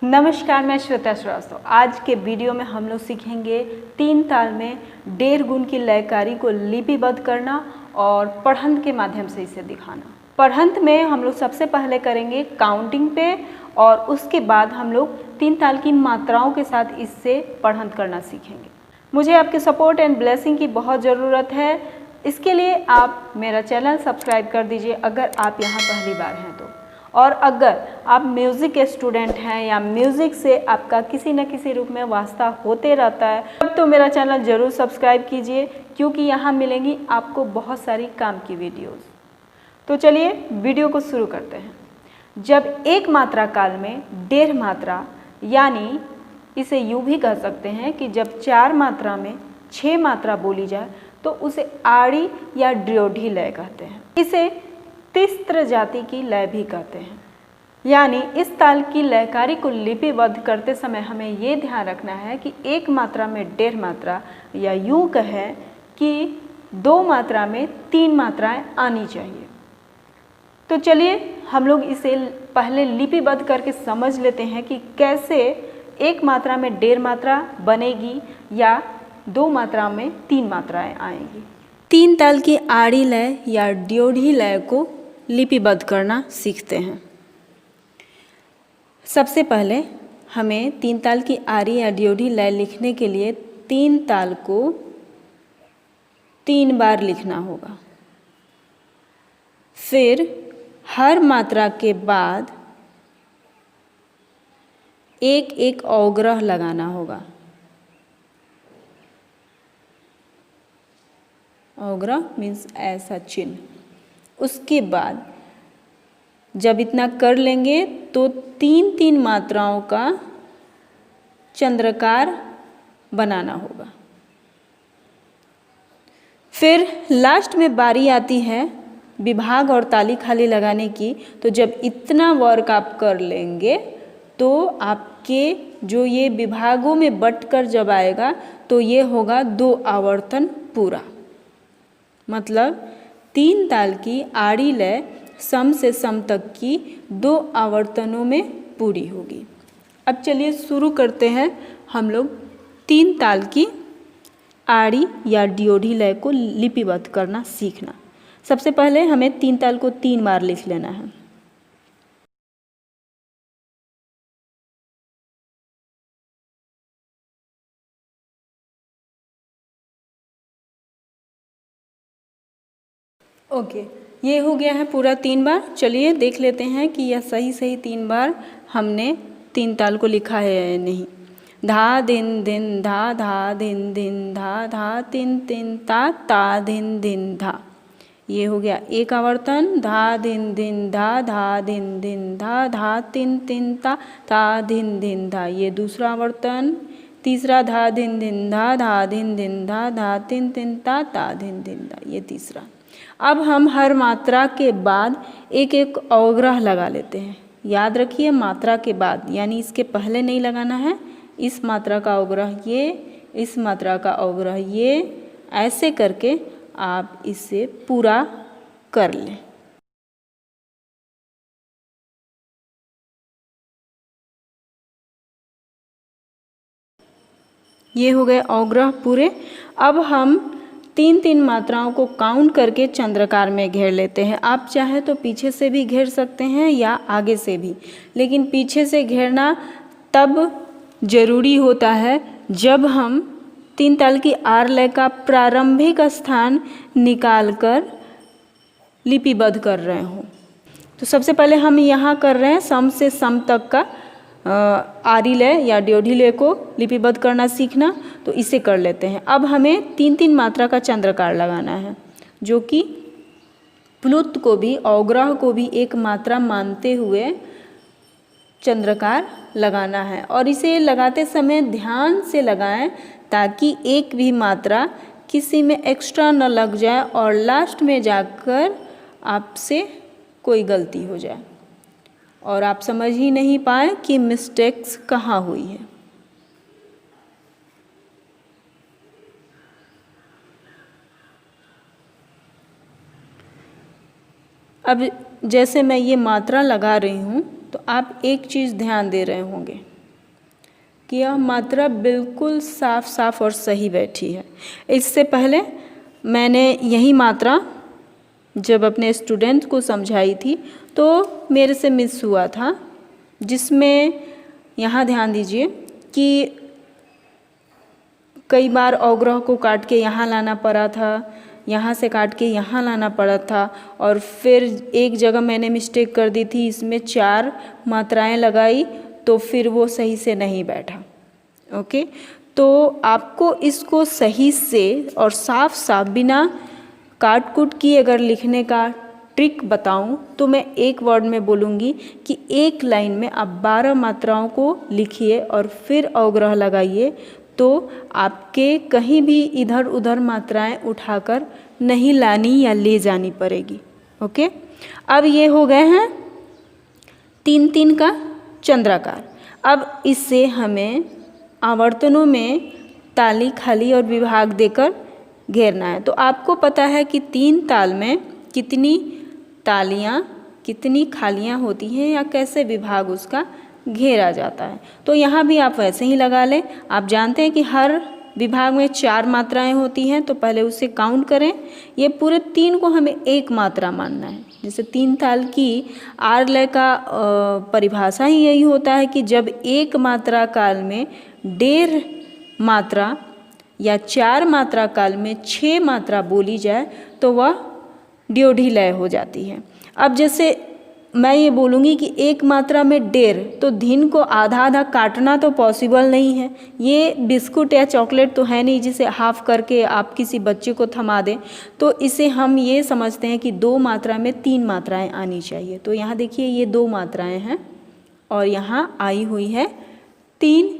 नमस्कार, मैं श्वेता श्रीवास्तव। आज के वीडियो में हम लोग सीखेंगे 3 ताल में 1.5 गुण की लयकारी को लिपिबद्ध करना और पढ़ंत के माध्यम से इसे दिखाना। पढ़ंत में हम लोग सबसे पहले करेंगे काउंटिंग पे और उसके बाद हम लोग 3 ताल की मात्राओं के साथ इससे पढ़ंत करना सीखेंगे। मुझे आपके सपोर्ट एंड ब्लेसिंग की बहुत ज़रूरत है। इसके लिए आप मेरा चैनल सब्सक्राइब कर दीजिए अगर आप यहाँ पहली बार हैं तो। और अगर आप म्यूज़िक के स्टूडेंट हैं या म्यूज़िक से आपका किसी न किसी रूप में वास्ता होते रहता है तब तो मेरा चैनल ज़रूर सब्सक्राइब कीजिए, क्योंकि यहाँ मिलेंगी आपको बहुत सारी काम की वीडियोस। तो चलिए वीडियो को शुरू करते हैं। जब एक मात्रा काल में 1.5 मात्रा, यानी इसे यूँ भी कह सकते हैं कि जब 4 मात्रा में 6 मात्रा बोली जाए तो उसे आड़ी या ड्योढ़ी लय कहते हैं। इसे तिस्त्र जाति की लय भी कहते हैं। यानी इस ताल की लयकारी को लिपिबद्ध करते समय हमें ये ध्यान रखना है कि एक मात्रा में 1.5 मात्रा, या यूँ कहें कि 2 मात्रा में 3 मात्राएं आनी चाहिए। तो चलिए हम लोग इसे पहले लिपिबद्ध करके समझ लेते हैं कि कैसे एक मात्रा में 1.5 मात्रा बनेगी या 2 मात्रा में 3 मात्राएं आएंगी। 3 ताल की आड़ी लय या ड्योढ़ी लय को लिपिबद्ध करना सीखते हैं। सबसे पहले हमें 3 ताल की आड़ी या ड्योढ़ी लय लिखने के लिए 3 ताल को 3 बार लिखना होगा। फिर हर मात्रा के बाद एक एक अवग्रह लगाना होगा। अवग्रह मीन्स ऐसा चिन्ह। उसके बाद जब इतना कर लेंगे तो 3-3 मात्राओं का चंद्रकार बनाना होगा। फिर लास्ट में बारी आती है विभाग और ताली खाली लगाने की। तो जब इतना वर्क आप कर लेंगे तो आपके जो ये विभागों में बंटकर जब आएगा तो ये होगा 2 आवर्तन पूरा। मतलब 3 ताल की आड़ी लय सम से सम तक की 2 आवर्तनों में पूरी होगी। अब चलिए शुरू करते हैं हम लोग 3 ताल की आड़ी या ड्योढ़ी लय को लिपिबद्ध करना सीखना। सबसे पहले हमें 3 ताल को 3 बार लिख लेना है। ओके, ये हो गया है पूरा 3 बार। चलिए देख लेते हैं कि यह सही 3 बार हमने 3 ताल को लिखा है या नहीं। धा दिन दिन धा, धा दिन दिन धा, धा तिन तिन ता, ता दिन दिन धा। ये हो गया एक आवर्तन। धा दिन दिन धा, धा दिन दिन धा, धा तिन तिन ता, ता दिन दिन धा। ये दूसरा आवर्तन। तीसरा धा दिन दिन धा, धा दिन दिन धा, धा तिन तिन ता, ता दिन दिन धा। ये तीसरा। अब हम हर मात्रा के बाद एक एक अवग्रह लगा लेते हैं। याद रखिए, मात्रा के बाद, यानी इसके पहले नहीं लगाना है। इस मात्रा का अवग्रह ये, इस मात्रा का अवग्रह ये, ऐसे करके आप इसे पूरा कर लें। ये हो गए अवग्रह पूरे। अब हम 3-3 मात्राओं को काउंट करके चंद्रकार में घेर लेते हैं। आप चाहे तो पीछे से भी घेर सकते हैं या आगे से भी, लेकिन पीछे से घेरना तब जरूरी होता है जब हम 3 ताल की आर लय का प्रारंभिक स्थान निकालकर लिपिबद्ध कर रहे हों। तो सबसे पहले हम यहाँ कर रहे हैं सम से सम तक का आड़ी लय या ड्योढ़ी लय को लिपिबद्ध करना सीखना। तो इसे कर लेते हैं। अब हमें 3-3 मात्रा का चंद्रकार लगाना है, जो कि प्लुत को भी, अवग्रह को भी एक मात्रा मानते हुए चंद्रकार लगाना है। और इसे लगाते समय ध्यान से लगाएं ताकि एक भी मात्रा किसी में एक्स्ट्रा न लग जाए और लास्ट में जाकर आपसे कोई गलती हो जाए और आप समझ ही नहीं पाए कि मिस्टेक्स कहाँ हुई है। अब जैसे मैं ये मात्रा लगा रही हूँ तो आप एक चीज़ ध्यान दे रहे होंगे, कि यह मात्रा बिल्कुल साफ साफ और सही बैठी है। इससे पहले मैंने यही मात्रा जब अपने स्टूडेंट को समझाई थी तो मेरे से मिस हुआ था, जिसमें यहाँ ध्यान दीजिए कि कई बार अवग्रह को काट के यहाँ लाना पड़ा था, यहाँ से काट के यहाँ लाना पड़ा था, और फिर एक जगह मैंने मिस्टेक कर दी थी, इसमें 4 मात्राएं लगाई तो फिर वो सही से नहीं बैठा। ओके, तो आपको इसको सही से और साफ साफ बिना काट कूट की अगर लिखने का ट्रिक बताऊं तो मैं एक वर्ड में बोलूँगी कि एक लाइन में आप 12 मात्राओं को लिखिए और फिर अवग्रह लगाइए, तो आपके कहीं भी इधर उधर मात्राएं उठाकर नहीं लानी या ले जानी पड़ेगी। ओके, अब ये हो गए हैं 3-3 का चंद्राकार। अब इससे हमें आवर्तनों में ताली, खाली और विभाग देकर घेरना है। तो आपको पता है कि 3 ताल में कितनी तालियां, कितनी खालियां होती हैं या कैसे विभाग उसका घेरा जाता है। तो यहाँ भी आप वैसे ही लगा लें। आप जानते हैं कि हर विभाग में 4 मात्राएं होती हैं, तो पहले उसे काउंट करें। ये पूरे 3 को हमें एक मात्रा मानना है। जैसे 3 ताल की आर लय का परिभाषा ही यही होता है कि जब एक मात्रा काल में 1.5 मात्रा या 4 मात्रा काल में 6 मात्रा बोली जाए तो वह ड्योढ़ी लय हो जाती है। अब जैसे मैं ये बोलूँगी कि एक मात्रा में 1.5, तो धिन को आधा आधा काटना तो पॉसिबल नहीं है। ये बिस्कुट या चॉकलेट तो है नहीं जिसे हाफ करके आप किसी बच्चे को थमा दें। तो इसे हम ये समझते हैं कि 2 मात्रा में 3 मात्राएं आनी चाहिए। तो यहाँ देखिए ये 2 मात्राएं हैं और यहाँ आई हुई है 3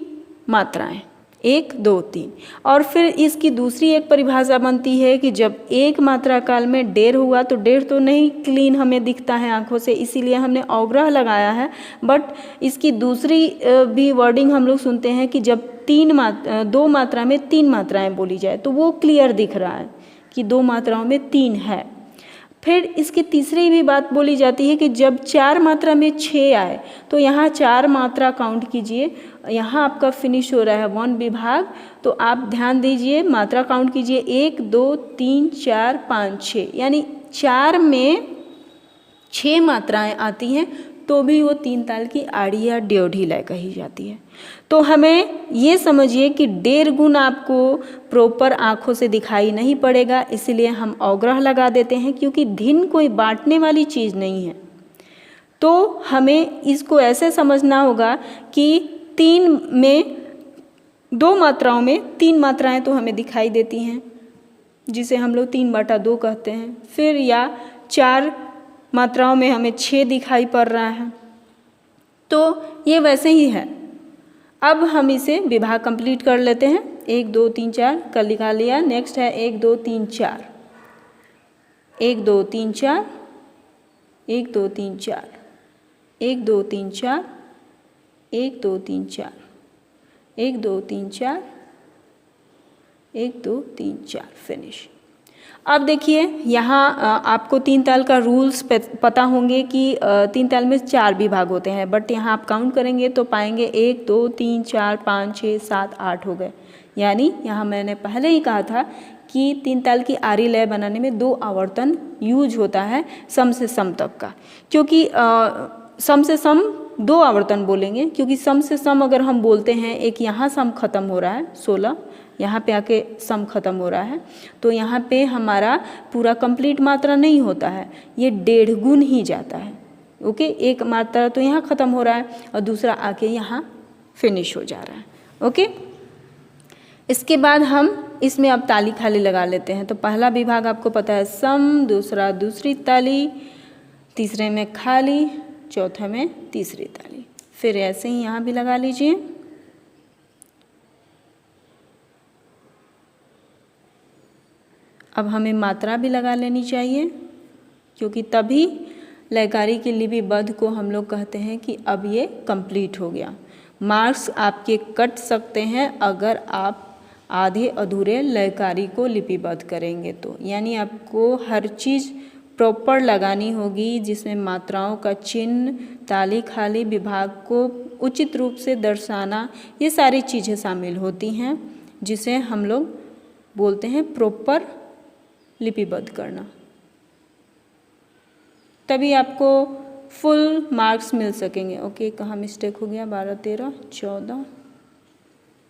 मात्राएं, 1 2 3। और फिर इसकी दूसरी एक परिभाषा बनती है कि जब एक मात्रा काल में 1.5 हुआ तो 1.5 तो नहीं क्लीन हमें दिखता है आंखों से, इसीलिए हमने अवग्रह लगाया है। बट इसकी दूसरी भी वर्डिंग हम लोग सुनते हैं कि जब 2 मात्रा में 3 मात्राएं बोली जाए तो वो क्लियर दिख रहा है कि 2 मात्राओं में 3 है। फिर इसकी तीसरी भी बात बोली जाती है कि जब 4 मात्रा में 6 आए तो यहाँ 4 मात्रा काउंट कीजिए। यहाँ आपका फिनिश हो रहा है 1 विभाग, तो आप ध्यान दीजिए, मात्रा काउंट कीजिए 1 2 3 4 5 6, यानी 4 में 6 मात्राएं आती हैं तो भी वो 3 ताल की आड़ी या ड्योढ़ी लय कही जाती है। तो हमें ये समझिए कि 1.5 गुण आपको प्रॉपर आँखों से दिखाई नहीं पड़ेगा, इसलिए हम अवग्रह लगा देते हैं, क्योंकि धिन कोई बांटने वाली चीज़ नहीं है। तो हमें इसको ऐसे समझना होगा कि 2 मात्राओं में 3 मात्राएं तो हमें दिखाई देती हैं, जिसे हम लोग 3/2 कहते हैं। फिर या 4 मात्राओं में हमें 6 दिखाई पड़ रहा है। तो ये वैसे ही है। अब हम इसे विभाग कंप्लीट कर लेते हैं। 1 2 3 4 कल लिखा लिया। नेक्स्ट है 1 2 3 4, 1 2 3 4, 1 2 3 4, 1 2 3 4, 1 2 3 4, 1 2 3 4, 1 2 3 4, फिनिश। अब देखिए यहाँ आपको 3 ताल का रूल्स पता होंगे कि 3 ताल में 4 विभाग होते हैं, बट यहाँ आप काउंट करेंगे तो पाएंगे 1 2 3 4 5 6 7 8 हो गए। यानी यहाँ मैंने पहले ही कहा था कि 3 ताल की आरी लय बनाने में 2 आवर्तन यूज होता है सम से सम तक का, क्योंकि सम से सम 2 आवर्तन बोलेंगे, क्योंकि सम से सम अगर हम बोलते हैं, एक यहाँ सम खत्म हो रहा है 16, यहाँ पे आके सम खत्म हो रहा है, तो यहाँ पे हमारा पूरा कंप्लीट मात्रा नहीं होता है, ये 1.5 गुण ही जाता है। ओके, एक मात्रा तो यहाँ खत्म हो रहा है और दूसरा आके यहाँ फिनिश हो जा रहा है। ओके, इसके बाद हम इसमें अब ताली खाली लगा लेते हैं। तो पहला विभाग आपको पता है सम, दूसरा दूसरी ताली, तीसरे में खाली, चौथे में तीसरी ताली। फिर ऐसे ही यहाँ भी लगा लीजिए। अब हमें मात्रा भी लगा लेनी चाहिए, क्योंकि तभी लयकारी की लिपिबद्ध को हम लोग कहते हैं कि अब ये कंप्लीट हो गया। मार्क्स आपके कट सकते हैं अगर आप आधे अधूरे लयकारी को लिपिबद्ध करेंगे तो, यानी आपको हर चीज़ प्रॉपर लगानी होगी, जिसमें मात्राओं का चिन्ह, ताली खाली विभाग को उचित रूप से दर्शाना, ये सारी चीज़ें शामिल होती हैं, जिसे हम लोग बोलते हैं प्रॉपर लिपिबद्ध करना। तभी आपको फुल मार्क्स मिल सकेंगे। ओके, कहाँ मिस्टेक हो गया? 12, 13, 14,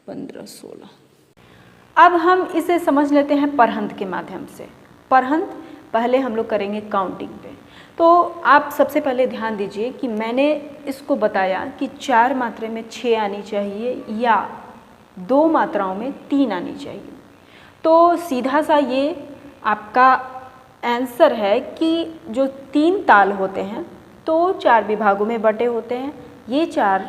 15, 16। अब हम इसे समझ लेते हैं परहंत के माध्यम से। परहंत पहले हम लोग करेंगे काउंटिंग पे। तो आप सबसे पहले ध्यान दीजिए कि मैंने इसको बताया कि 4 मात्रा में 6 आनी चाहिए या 2 मात्राओं में 3 आनी चाहिए। तो सीधा सा ये आपका आंसर है कि जो 3 ताल होते हैं तो 4 विभागों में बटे होते हैं। ये 4,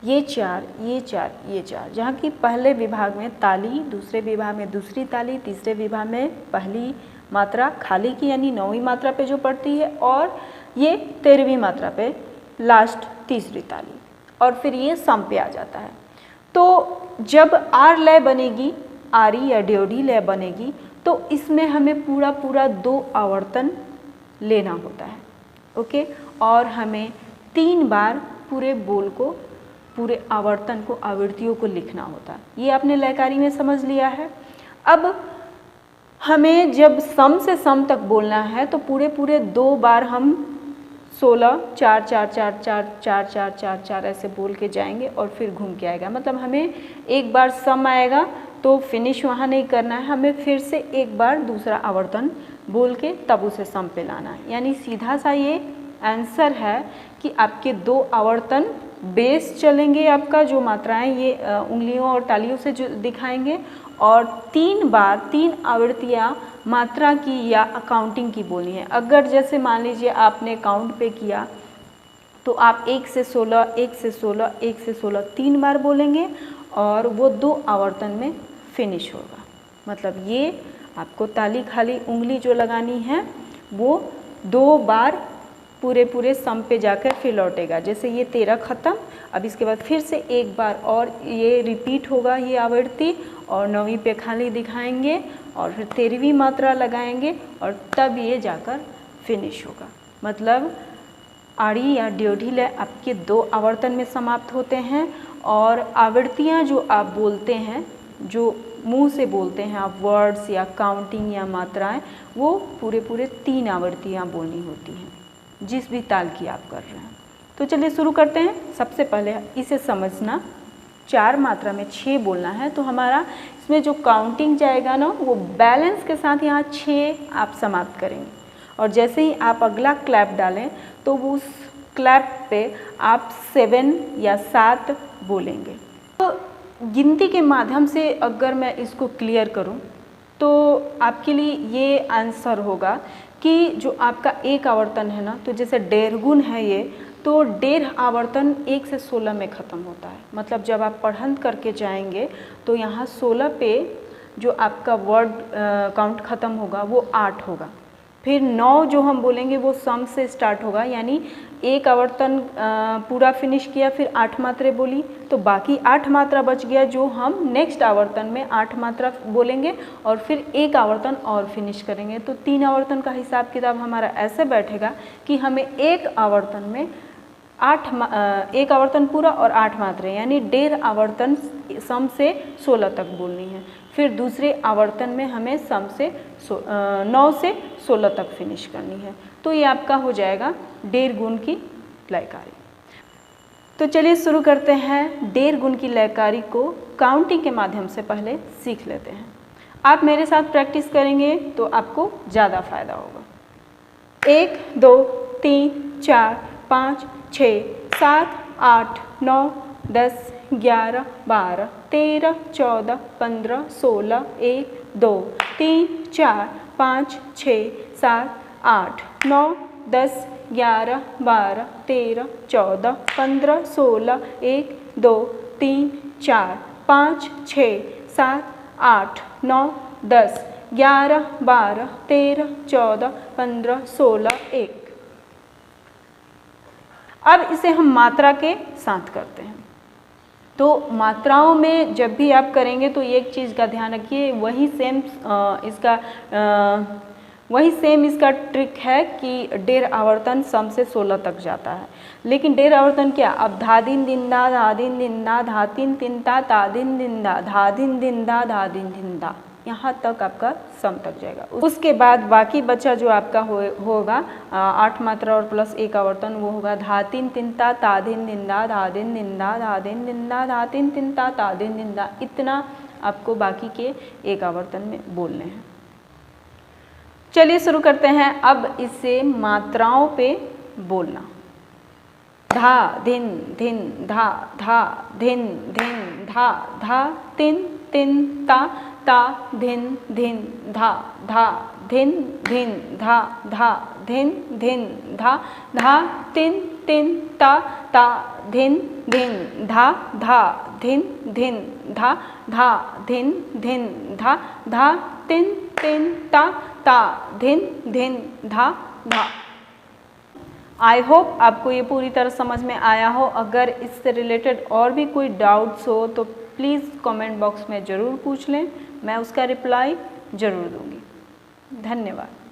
ये 4, ये 4, ये 4, जहाँ की पहले विभाग में ताली, दूसरे विभाग में दूसरी ताली, तीसरे विभाग में पहली मात्रा खाली की यानी 9वीं मात्रा पे जो पड़ती है, और ये 13वीं मात्रा पे लास्ट तीसरी ताली, और फिर ये सम पे आ जाता है। तो जब आर लय बनेगी, आरी या ड्योढ़ी लय बनेगी, तो इसमें हमें पूरा 2 आवर्तन लेना होता है। ओके, और हमें 3 बार पूरे बोल को, पूरे आवर्तन को, आवृत्तियों को लिखना होता है। ये आपने लयकारी में समझ लिया है। अब हमें जब सम से सम तक बोलना है तो पूरे 2 बार हम 16 4 4 4 4 4 4 4 4 ऐसे बोल के जाएंगे और फिर घूम के आएगा। मतलब हमें एक बार सम आएगा तो फिनिश वहाँ नहीं करना है, हमें फिर से एक बार दूसरा आवर्तन बोल के तब उसे सम पे लाना है। यानी सीधा सा ये आंसर है कि आपके 2 आवर्तन बेस चलेंगे, आपका जो मात्राएं ये उंगलियों और तालियों से जो दिखाएंगे, और 3 बार 3 आवृत्तियाँ मात्रा की या काउंटिंग की बोलनी है। अगर जैसे मान लीजिए आपने काउंट पे किया तो आप 1 से 16, 1 से 16, 1 से 16 3 बार बोलेंगे और वो 2 आवर्तन में फिनिश होगा। मतलब ये आपको ताली खाली उंगली जो लगानी है वो 2 बार पूरे सम पे जाकर फिर लौटेगा। जैसे ये 13 ख़त्म, अब इसके बाद फिर से एक बार और ये रिपीट होगा ये आवृत्ति, और 9वीं पे खाली दिखाएंगे और फिर 13वीं मात्रा लगाएंगे और तब ये जाकर फिनिश होगा। मतलब आड़ी या ड्योढ़ी लय आपके 2 आवर्तन में समाप्त होते हैं, और आवृत्तियाँ जो आप बोलते हैं, जो मुंह से बोलते हैं आप वर्ड्स या काउंटिंग या मात्राएं, वो पूरे 3 आवृत्तियाँ बोलनी होती हैं जिस भी ताल की आप कर रहे हैं। तो चलिए शुरू करते हैं। सबसे पहले इसे समझना, 4 मात्रा में 6 बोलना है, तो हमारा इसमें जो काउंटिंग जाएगा ना वो बैलेंस के साथ यहाँ 6 आप समाप्त करेंगे, और जैसे ही आप अगला क्लैप डालें तो वो उस क्लैप पे आप 7 या 7 बोलेंगे। तो गिनती के माध्यम से अगर मैं इसको क्लियर करूं तो आपके लिए ये आंसर होगा कि जो आपका एक आवर्तन है ना, तो जैसे 1.5 गुण है ये, तो 1.5 आवर्तन 1 से 16 में ख़त्म होता है। मतलब जब आप पढ़ंत करके जाएंगे तो यहाँ 16 पे जो आपका वर्ड काउंट ख़त्म होगा वो 8 होगा। फिर 9 जो हम बोलेंगे वो सम से स्टार्ट होगा, यानी एक आवर्तन पूरा फिनिश किया, फिर 8 मात्रा बोली, तो बाकी 8 मात्रा बच गया जो हम नेक्स्ट आवर्तन में 8 मात्रा बोलेंगे और फिर एक आवर्तन और फिनिश करेंगे। तो 3 आवर्तन का हिसाब किताब हमारा ऐसे बैठेगा कि हमें एक आवर्तन में एक आवर्तन पूरा और 8 मात्रा, यानी 1.5 आवर्तन सम से 16 तक बोलनी है। फिर दूसरे आवर्तन में हमें सम से 9 से 16 तक फिनिश करनी है। तो ये आपका हो जाएगा 1.5 गुण की लयकारी। तो चलिए शुरू करते हैं। 1.5 गुण की लयकारी को काउंटिंग के माध्यम से पहले सीख लेते हैं। आप मेरे साथ प्रैक्टिस करेंगे तो आपको ज़्यादा फायदा होगा। 1 2 3 4 5 6 7 8 9 10 11 12 13 14 15 16 1 2 3 4 5 6 7 8 9 10 11 12 13 14 15 16 1 2 3 4 5 6 7 8 9 10 11 12 13 14 15 16 1। अब इसे हम मात्रा के साथ करते हैं। तो मात्राओं में जब भी आप करेंगे तो एक चीज़ का ध्यान रखिए, वही सेम इसका वही सेम इसका ट्रिक है कि डेढ़ आवर्तन सम से 16 तक जाता है, लेकिन डेढ़ आवर्तन क्या, अब धा दिन दिन दा धा दिन दिन दा धा तीन तीन ता दिन दिन दा धा दिन दिन दा धा दिन दिन दा, यहाँ तक आपका सम तक जाएगा। उसके बाद बाकी बचा जो आपका होगा 8 मात्रा और प्लस 1 आवर्तन, वो होगा धा तीन तीन ता दिन दिन दा धा दिन दिन दा धा दिन दिन दा धा तीन तीन ता दिन दिन दा। इतना आपको बाकी के 1 आवर्तन में बोलने हैं। चलिए शुरू करते हैं अब इसे मात्राओं पे बोलना। धा धिन धिन धा धा धिन धिन धा धा तिन तिन ता धिन धिन धा धा धिन धिन धा धा धिन धिन धा धा तिन तिन ता धिन धिन धा धा धिन धिन धा धा धिन धिन धा धा तिन तिन ता धिन धिन धा धा। आई होप आपको ये पूरी तरह समझ में आया हो। अगर इससे रिलेटेड और भी कोई डाउट्स हो तो प्लीज़ कमेंट बॉक्स में ज़रूर पूछ लें, मैं उसका रिप्लाई ज़रूर दूंगी। धन्यवाद।